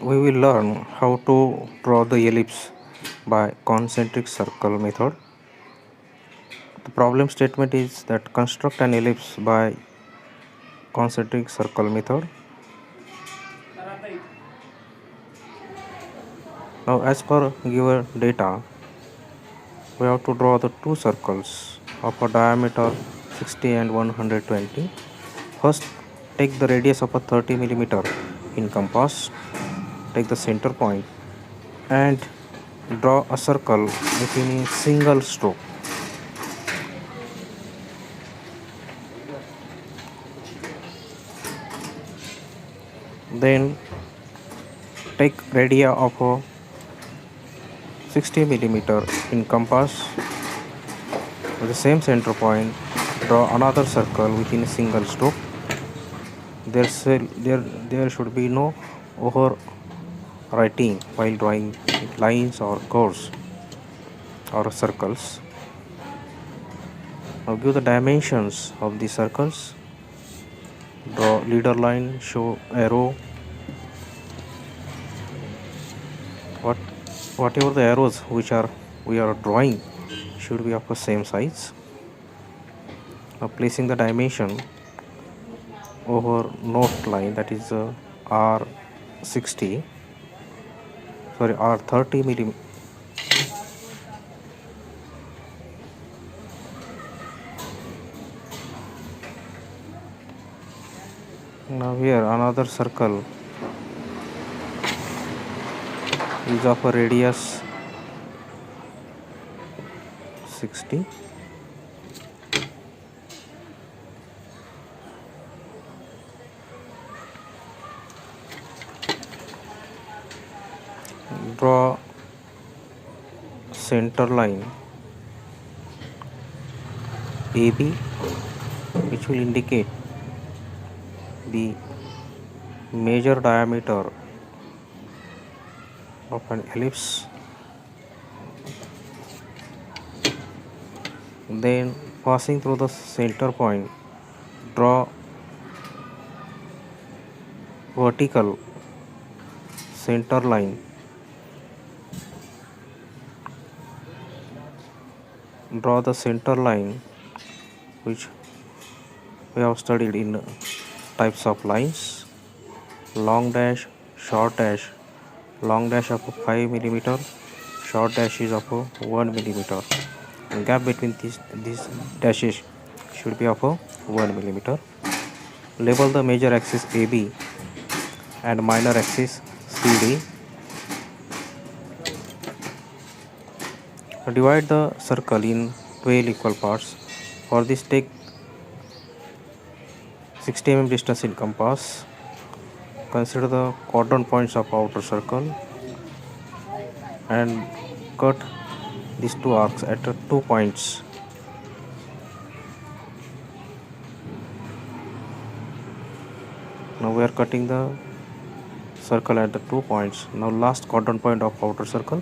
we will learn how to draw the ellipse by concentric circle method. The problem statement is that construct an ellipse by concentric circle method. Now, as per given data, we have to draw the two circles of a diameter 60 and 120. First, take the radius of a 30 millimeter in compass, take the center point and draw a circle within a single stroke. Then take radii of a 60 millimeter in compass with the same center point, draw another circle within a single stroke. There should be no overwriting while drawing lines or curves or circles. Now give the dimensions of the circles. Draw leader line, show arrow. Whatever the arrows which we are drawing should be of the same size. Now placing the dimension over note line, that is R60, sorry, R30 millimeter. Now here another circle is of a radius 60. Draw center line AB, which will indicate the major diameter of an ellipse. Then passing through the center point, draw vertical center line. Draw the center line which we have studied in types of lines: long dash, short dash. Long dash of 5 millimeter, short dash is of 1 millimeter. And gap between these dashes should be of 1 millimeter. Label the major axis AB and minor axis CD. Divide the circle in 12 equal parts. For this, take 60 mm distance in compass. Consider the quadrant points of outer circle and cut these two arcs at 2 points. Now we are cutting the circle at the 2 points. Now last quadrant point of outer circle,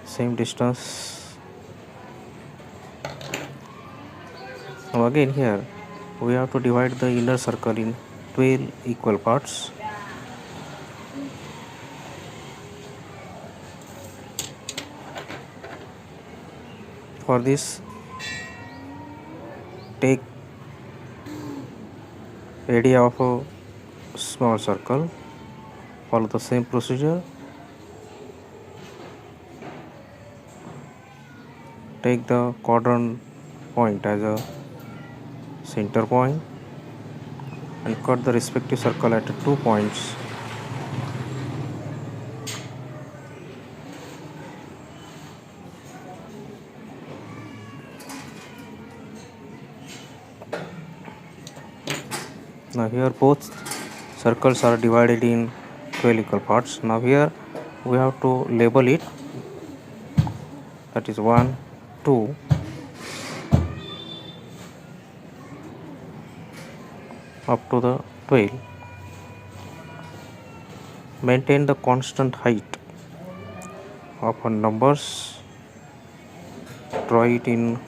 same distance. Now again here we have to divide the inner circle in 12 equal parts. For this, take area of a small circle, follow the same procedure, take the quadrant point as a center point and cut the respective circle at 2 points. Now here both circles are divided in 12 equal parts. Now here we have to label it, that is 1, 2, up to the 12. Maintain the constant height of numbers. Draw it in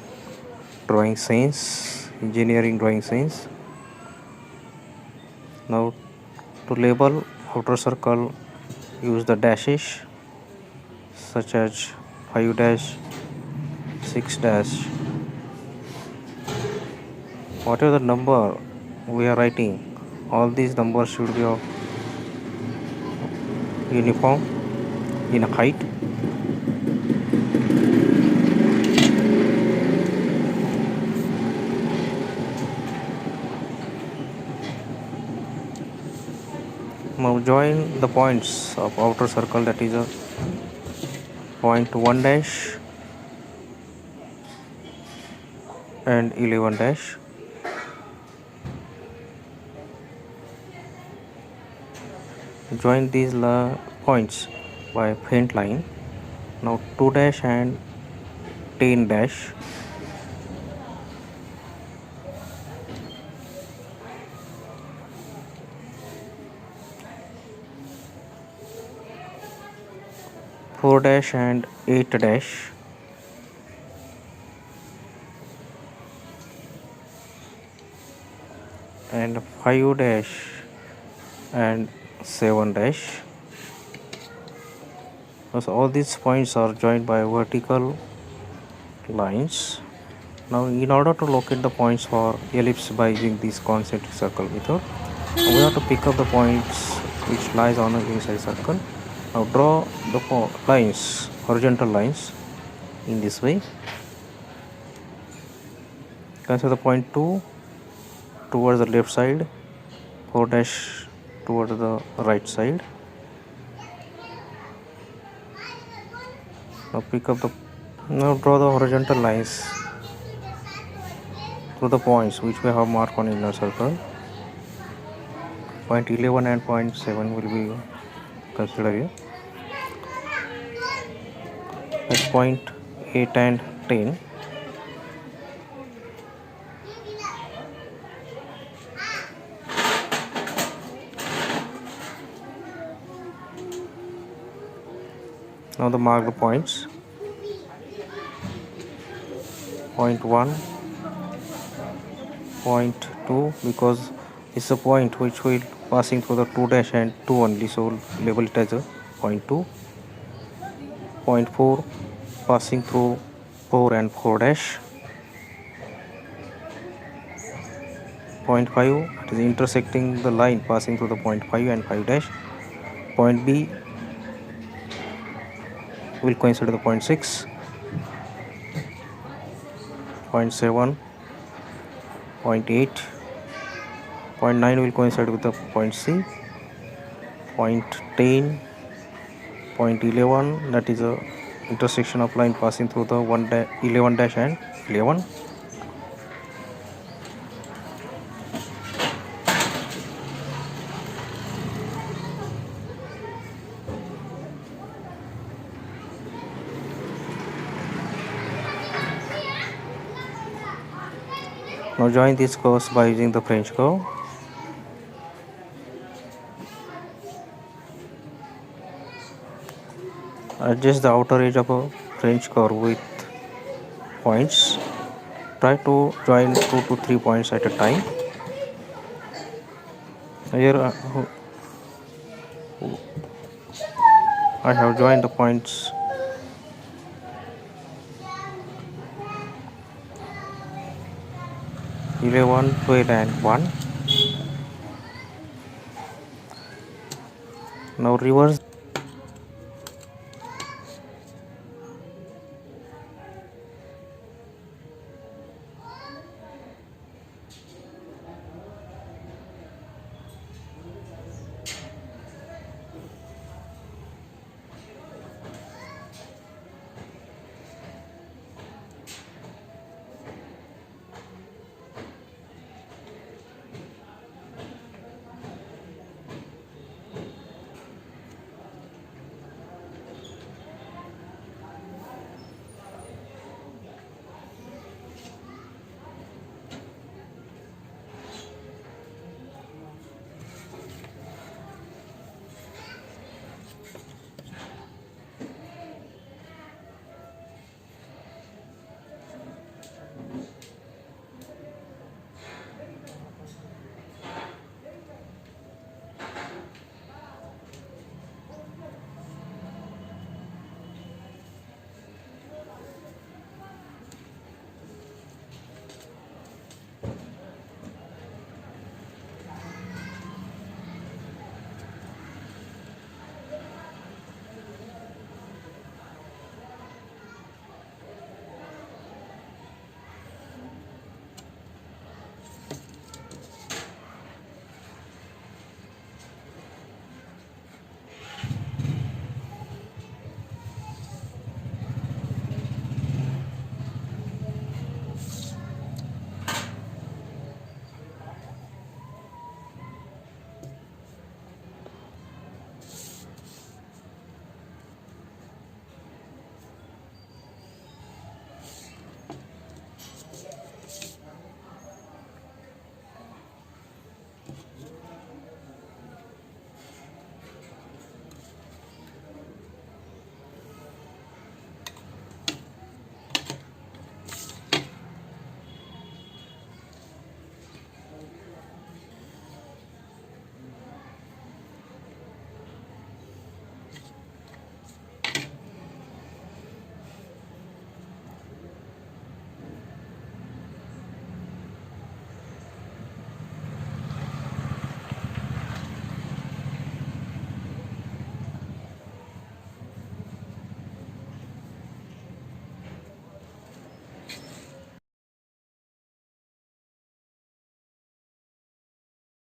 drawing sense, engineering drawing sense. Now to label outer circle, use the dashes such as 5 dash, 6 dash, whatever the number we are writing, all these numbers should be of uniform in height. Now join the points of outer circle, that is a point 1 dash and 11 dash. Join these points by faint line. Now 2 dash and 10 dash. Four dash and 8 dash. And 5 dash and 7 dash. So all these points are joined by vertical lines. Now in order to locate the points for ellipse by using this concentric circle method, we have to pick up the points which lies on the inside circle. Now draw the lines, horizontal lines, in this way. Consider the point 2 towards the left side, 4 dash towards the right side. Now draw the horizontal lines through the points which we have marked on inner circle. Point 11 and point 7 will be considered here. At point 8 and 10. Now the mark the points. Point 1, point 2, because it's a point which will passing through the 2 dash and 2 only, so we'll label it as a point 2. Point 4, passing through 4 and 4 dash. Point 5, it is intersecting the line passing through the point 5 and 5 dash. Point B will coincide with the point 6. Point 7, point 8, point 9 will coincide with the point C. Point 10, point 11, that is a intersection of line passing through the 11 dash and 11. Now join these curves by using the French curve. Adjust the outer edge of a French curve with points. Try to join 2 to 3 points at a time. Here I have joined the points 11, 12 and 1. Now reverse